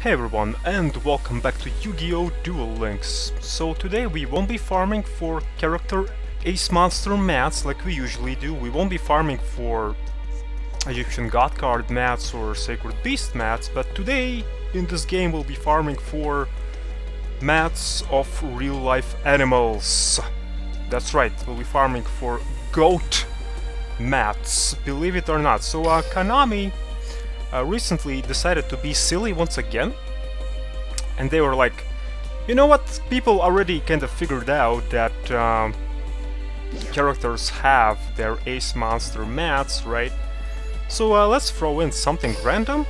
Hey everyone, and welcome back to Yu-Gi-Oh! Duel Links. So today we won't be farming for character Ace Monster mats like we usually do. We won't be farming for Egyptian God card mats or Sacred Beast mats, but today in this game we'll be farming for mats of real-life animals. That's right, we'll be farming for goat mats, believe it or not. So Konami recently decided to be silly once again, and they were like, you know what, people already kind of figured out that characters have their Ace Monster mats, right? So let's throw in something random.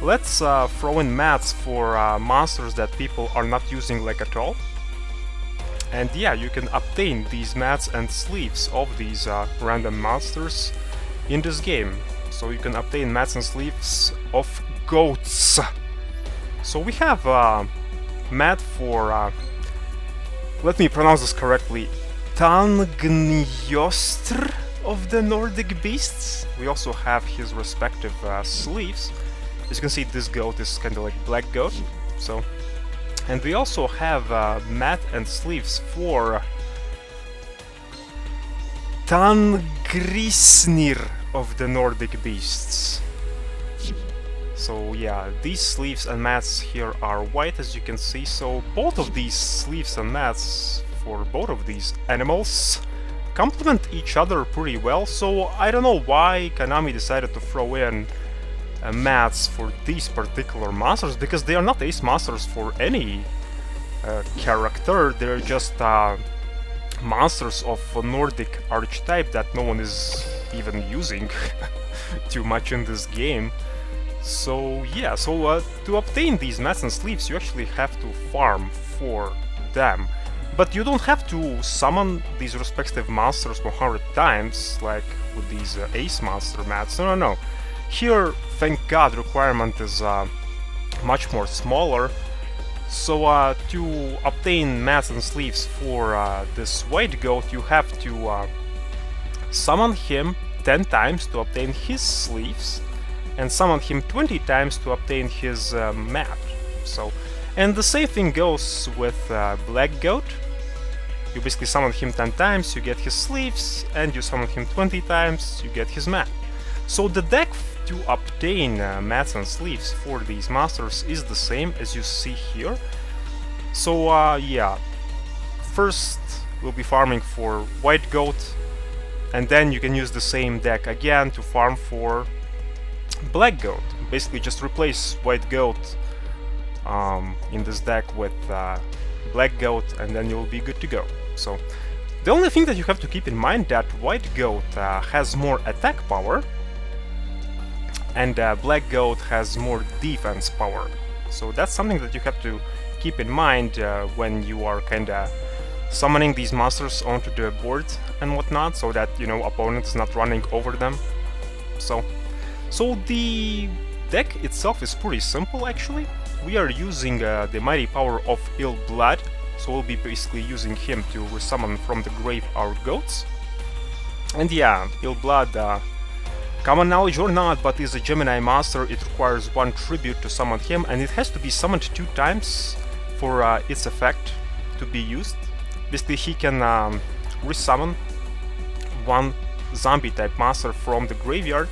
Let's throw in mats for monsters that people are not using like at all. And yeah, you can obtain these mats and sleeves of these random monsters in this game. So you can obtain mats and sleeves of goats. So we have mat for, let me pronounce this correctly, Tanngnjostr of the Nordic beasts. We also have his respective sleeves. As you can see, this goat is kind of like black goat. So, and we also have mat and sleeves for Tanngrisnir of the Nordic beasts. So yeah, these sleeves and mats here are white, as you can see. So both of these sleeves and mats for both of these animals complement each other pretty well. So I don't know why Konami decided to throw in mats for these particular monsters, because they are not ace monsters for any character. They're just monsters of a Nordic archetype that no one is even using too much in this game. So yeah, so to obtain these mats and sleeves you actually have to farm for them. But you don't have to summon these respective monsters 100 times like with these ace monster mats. No. Here, thank God, requirement is much more smaller. So to obtain mats and sleeves for this white goat, you have to summon him 10 times to obtain his sleeves, and summon him 20 times to obtain his mat. So, and the same thing goes with black goat. You basically summon him 10 times, you get his sleeves, and you summon him 20 times, you get his mat. So the deck to obtain mats and sleeves for these monsters is the same as you see here. So yeah, first we'll be farming for white goat, and then you can use the same deck again to farm for black goat. Basically just replace white goat in this deck with black goat, and then you'll be good to go. So the only thing that you have to keep in mind that white goat has more attack power, and black goat has more defense power. So that's something that you have to keep in mind when you are kinda summoning these monsters onto the board and whatnot, so that, you know, opponent is not running over them. So the deck itself is pretty simple actually. We are using the mighty power of Ill Blood, so we'll be basically using him to resummon from the grave our goats. And yeah, Ill Blood, common knowledge or not, but is a Gemini monster. It requires 1 tribute to summon him, and it has to be summoned 2 times for its effect to be used. Basically he can resummon 1 zombie type monster from the graveyard.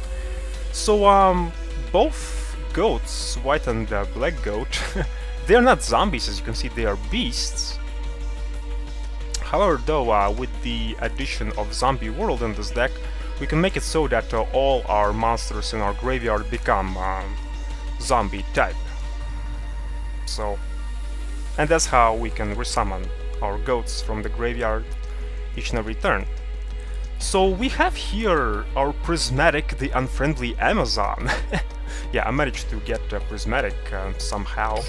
So both goats, white and black goat, they are not zombies, as you can see, they are beasts. However though, with the addition of zombie world in this deck, we can make it so that all our monsters in our graveyard become zombie type. So, and that's how we can resummon our goats from the graveyard each and every turn. So we have here our Prismatic, the Unfriendly Amazon. Yeah, I managed to get Prismatic somehow.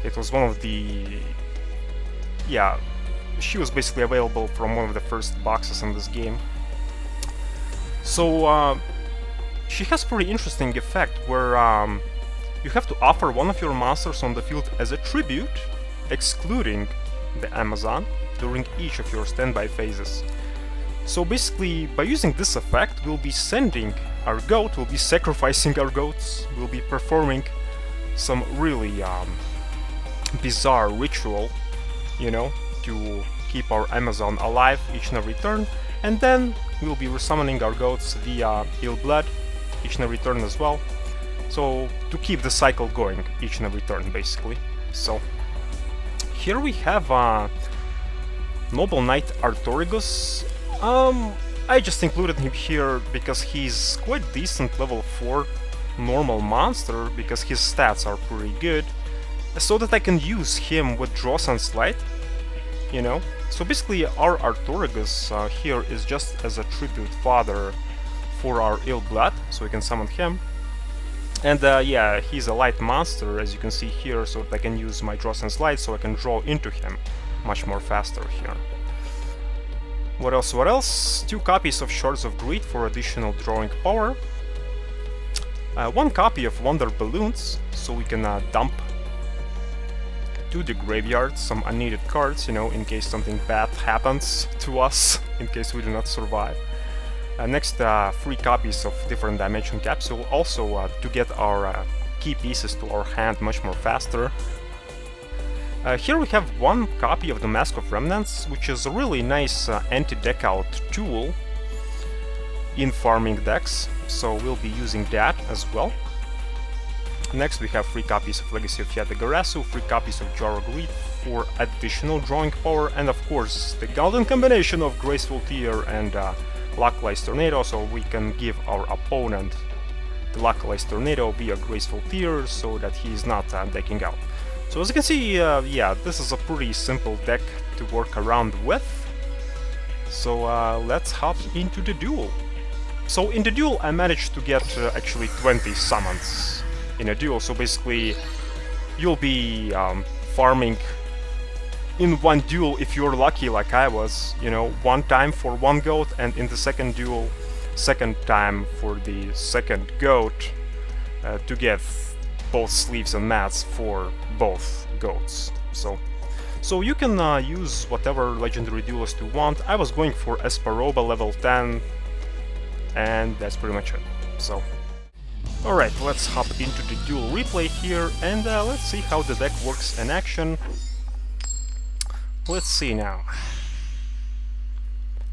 It was one of the... yeah, she was basically available from one of the first boxes in this game. So she has pretty interesting effect where you have to offer one of your monsters on the field as a tribute, excluding the Amazon, during each of your standby phases. So basically, by using this effect, we'll be sending our goat, we'll be sacrificing our goats, we'll be performing some really bizarre ritual, you know, to keep our Amazon alive each and every turn, and then we'll be resummoning our goats via Ill Blood each and every turn as well. So to keep the cycle going each and every turn, basically. So here we have Noble Knight Artorigus. I just included him here because he's quite decent level 4 normal monster, because his stats are pretty good, so that I can use him with Draw Sense Light, you know. So basically our Artorigus here is just as a tribute father for our Ill Blood, so we can summon him. And yeah, he's a light monster, as you can see here, so that I can use my Draw Sense Light, so I can draw into him much more faster here. What else, what else? 2 copies of Shards of Greed for additional drawing power. 1 copy of Wonder Balloons, so we can dump to the graveyard some unneeded cards, you know, in case something bad happens to us, in case we do not survive. Next, 3 copies of Different Dimension Capsule, also to get our key pieces to our hand much more faster. Here we have 1 copy of the Mask of Remnants, which is a really nice anti-deck out tool in farming decks, so we'll be using that as well. Next we have 3 copies of Legacy of Fiat de Garasu, 3 copies of Jar of Greed for additional drawing power, and of course the golden combination of Graceful Tear and Luck-Lies Tornado, so we can give our opponent the Luck-Lies Tornado via Graceful Tear, so that he is not decking out. So as you can see, yeah, this is a pretty simple deck to work around with. So let's hop into the duel. So in the duel I managed to get actually 20 summons in a duel, so basically you'll be farming in 1 duel if you're lucky like I was, you know, 1 time for 1 goat, and in the second duel, 2nd time for the 2nd goat to get both sleeves and mats for both goats. So you can use whatever legendary duelist you want. I was going for Esparoba level 10, and that's pretty much it. So alright, let's hop into the duel replay here, and let's see how the deck works in action. Let's see now.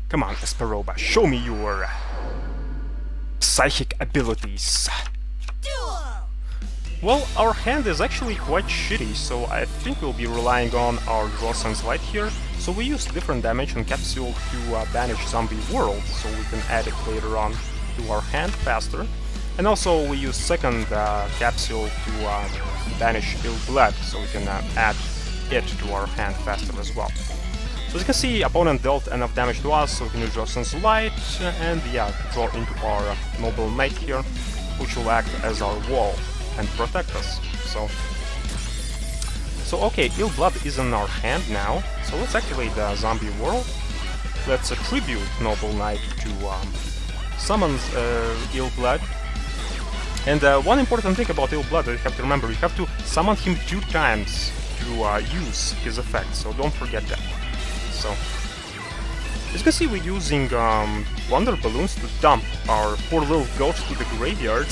Come on, Esparoba, show me your psychic abilities. Well, our hand is actually quite shitty, so I think we'll be relying on our Draw Sense Light here. So we use Different Dimension Capsule to banish Zombie World, so we can add it later on to our hand faster. And also we use 2nd capsule to banish Ill Blood, so we can add it to our hand faster as well. So as you can see, opponent dealt enough damage to us, so we can use Draw Sense Light, and yeah, draw into our Noble Knight here, which will act as our wall and protect us. So okay, Ill Blood is in our hand now, so let's activate the Zombie World. Let's attribute Noble Knight to summon Ill Blood. And one important thing about Ill Blood that you have to remember, you have to summon him 2 times to use his effect, so don't forget that. So as you can see, we're using Wonder Balloons to dump our poor little goat to the graveyard.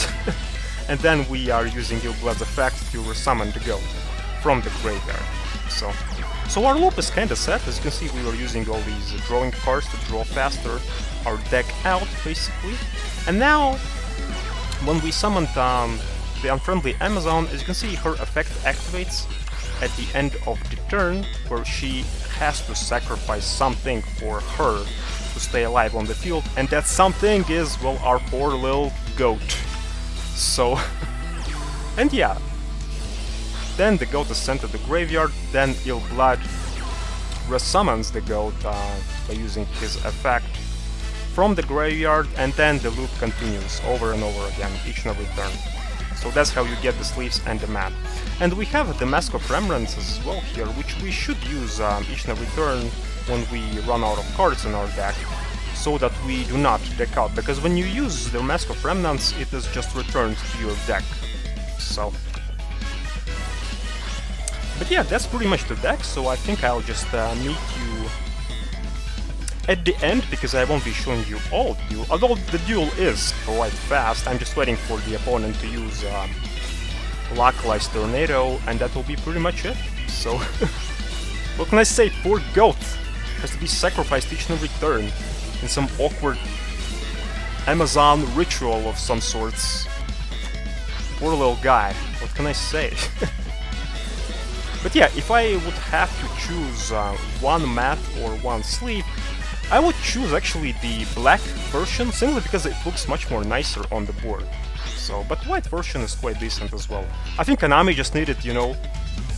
And then we are using Ill Blood's effect to resummon the goat from the graveyard. So our loop is kinda set. As you can see, we were using all these drawing cards to draw faster our deck out, basically. And now, when we summoned the Unfriendly Amazon, as you can see, her effect activates at the end of the turn, where she has to sacrifice something for her to stay alive on the field, and that something is, well, our poor little goat. So, and yeah, then the goat is sent to the graveyard, then Ill Blood resummons the goat by using his effect from the graveyard, and then the loop continues over and over again, each and every turn. So that's how you get the sleeves and the mat. And we have the Mask of Remnants as well here, which we should use each and every turn when we run out of cards in our deck, so that we do not deck out, because when you use the Mask of Remnants, it is just returned to your deck. So, but yeah, that's pretty much the deck, so I think I'll just meet you at the end, because I won't be showing you all the duel, although the duel is quite fast. I'm just waiting for the opponent to use localized tornado, and that will be pretty much it. So, what can I say? Poor goat has to be sacrificed each and every turn in some awkward Amazon ritual of some sorts. Poor little guy. What can I say? But yeah, if I would have to choose one mat or one sleeve, I would choose actually the black version, simply because it looks much more nicer on the board. So, but white version is quite decent as well. I think Konami just needed, you know,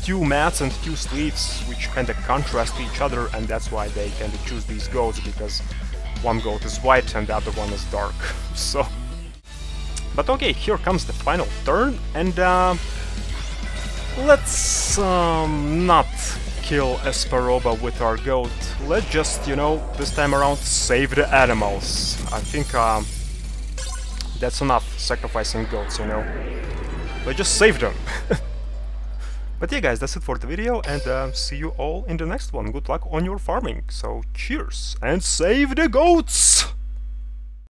2 mats and 2 sleeves, which kinda contrast each other, and that's why they kinda choose these goats, because one goat is white and the other one is dark. So, but okay, here comes the final turn, and let's not kill Esperoba with our goat. Let's just, you know, this time around save the animals. I think that's enough sacrificing goats, you know. Let's just save them. But yeah guys, that's it for the video, and see you all in the next one. Good luck on your farming. So cheers and save the goats!